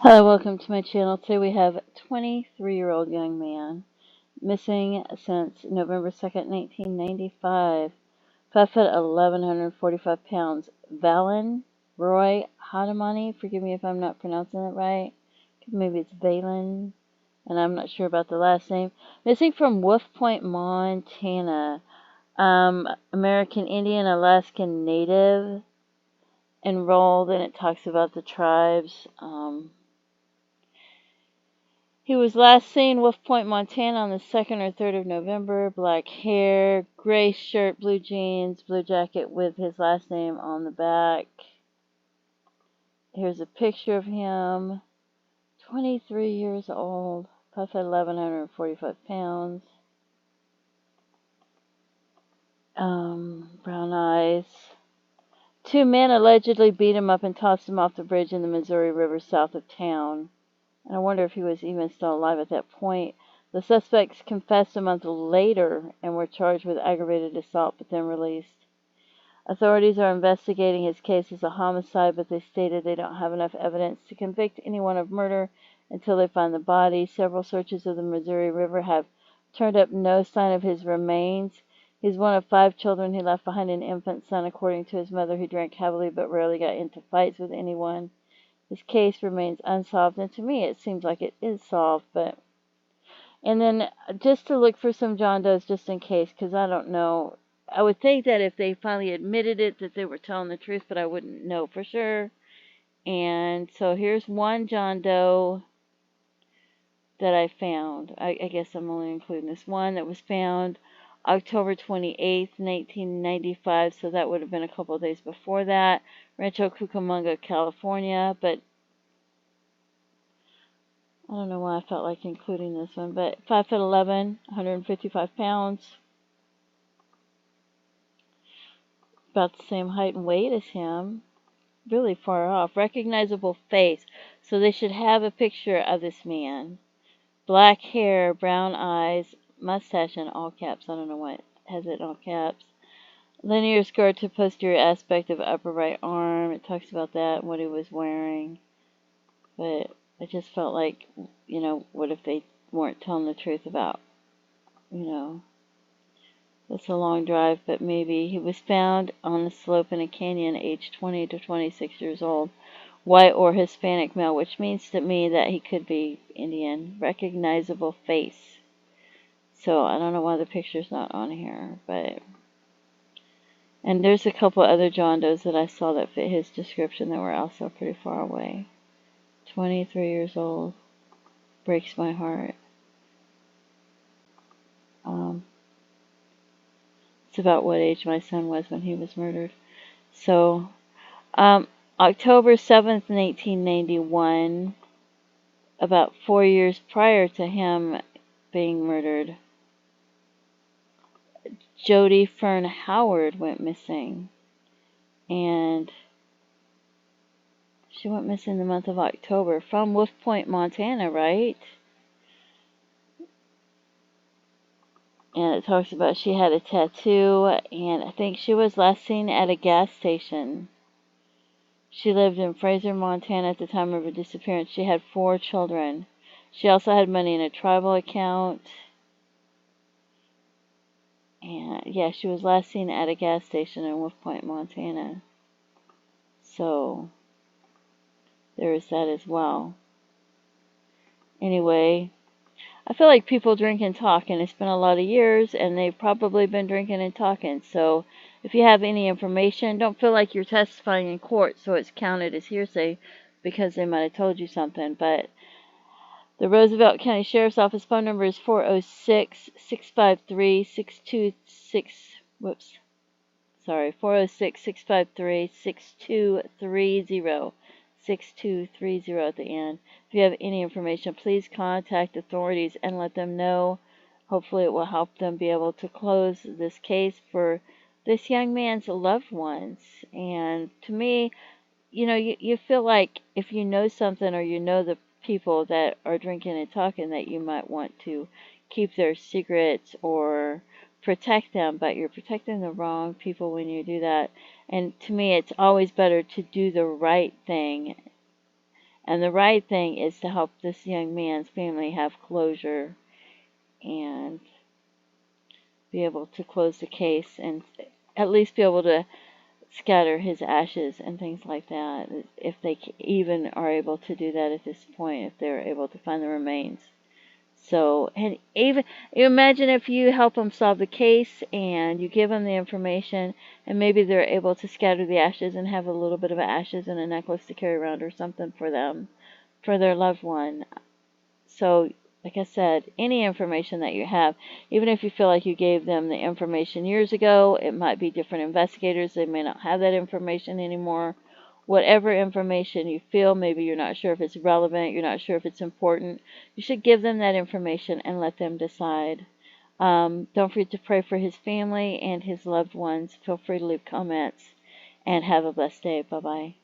Hello, welcome to my channel. Today we have a 23-year-old young man missing since November 2nd, 1995. 5 foot 11, 145 pounds. Valen Roy Hotomanie. Forgive me if I'm not pronouncing it right. Maybe it's Valen, and I'm not sure about the last name. Missing from Wolf Point, Montana. American Indian, Alaskan Native enrolled, and it talks about the tribes. He was last seen Wolf Point, Montana on the 2nd or 3rd of November. Black hair, gray shirt, blue jeans, blue jacket with his last name on the back. Here's a picture of him. 23 years old, 5'11", 145 pounds. Brown eyes. Two men allegedly beat him up and tossed him off the bridge in the Missouri River south of town. And I wonder if he was even still alive at that point. The suspects confessed a month later and were charged with aggravated assault, but then released. Authorities are investigating his case as a homicide, but they stated they don't have enough evidence to convict anyone of murder until they find the body. Several searches of the Missouri River have turned up no sign of his remains. He's one of 5 children. He left behind an infant son, according to his mother, who drank heavily but rarely got into fights with anyone. His case remains unsolved, and to me it seems like it is solved, but... And then just to look for some John Does just in case, because I don't know. I would think that if they finally admitted it, that they were telling the truth, but I wouldn't know for sure. And so here's one John Doe that I found. I guess I'm only including this one that was found October 28th, 1995, so that would have been a couple of days before that. Rancho Cucamonga, California, but I don't know why I felt like including this one, but 5 foot 11, 155 pounds, about the same height and weight as him, really far off. Recognizable face, so they should have a picture of this man. Black hair, brown eyes, mustache in all caps. I don't know what has it in all caps. Linear skirt to posterior aspect of upper right arm. It talks about that and what he was wearing, but I just felt like, what if they weren't telling the truth about, it's a long drive, but maybe. He was found on the slope in a canyon, aged 20 to 26 years old, white or Hispanic male, which means to me that he could be Indian. Recognizable face. So I don't know why the picture's not on here, but... And there's a couple other John Does that I saw that fit his description that were also pretty far away. 23 years old. Breaks my heart. It's about what age my son was when he was murdered. So, October 7th, 1991, about 4 years prior to him being murdered, Jody Fern Howard went missing. And she went missing the month of October from Wolf Point, Montana, right? And it talks about she had a tattoo, and I think she was last seen at a gas station. She lived in Fraser, Montana at the time of her disappearance. She had 4 children. She also had money in a tribal account. And yeah, she was last seen at a gas station in Wolf Point, Montana. So there is that as well. Anyway, I feel like people drink and talk, and it's been a lot of years, and they've probably been drinking and talking. So if you have any information, don't feel like you're testifying in court, so it's counted as hearsay because they might have told you something. But the Roosevelt County Sheriff's Office phone number is 406-653-626. Whoops. Sorry, 406-653-6230. 6230 at the end. If you have any information, please contact authorities and let them know. Hopefully it will help them be able to close this case for this young man's loved ones. And to me, you feel like if you know something, or you know the people that are drinking and talking, that you might want to keep their secrets or protect them, but you're protecting the wrong people when you do that. And to me, it's always better to do the right thing And the right thing is to help this young man's family have closure and be able to close the case and at least be able to scatter his ashes and things like that, if they even are able to do that at this point, if they're able to find the remains. So, and even you imagine if you help them solve the case and you give them the information, and maybe they're able to scatter the ashes and have a little bit of ashes in a necklace to carry around or something for them, for their loved one. So, like I said, any information that you have, even if you feel like you gave them the information years ago, it might be different investigators. They may not have that information anymore. Whatever information you feel, maybe you're not sure if it's relevant, you're not sure if it's important, you should give them that information and let them decide. Don't forget to pray for his family and his loved ones. Feel free to leave comments, and have a blessed day. Bye-bye.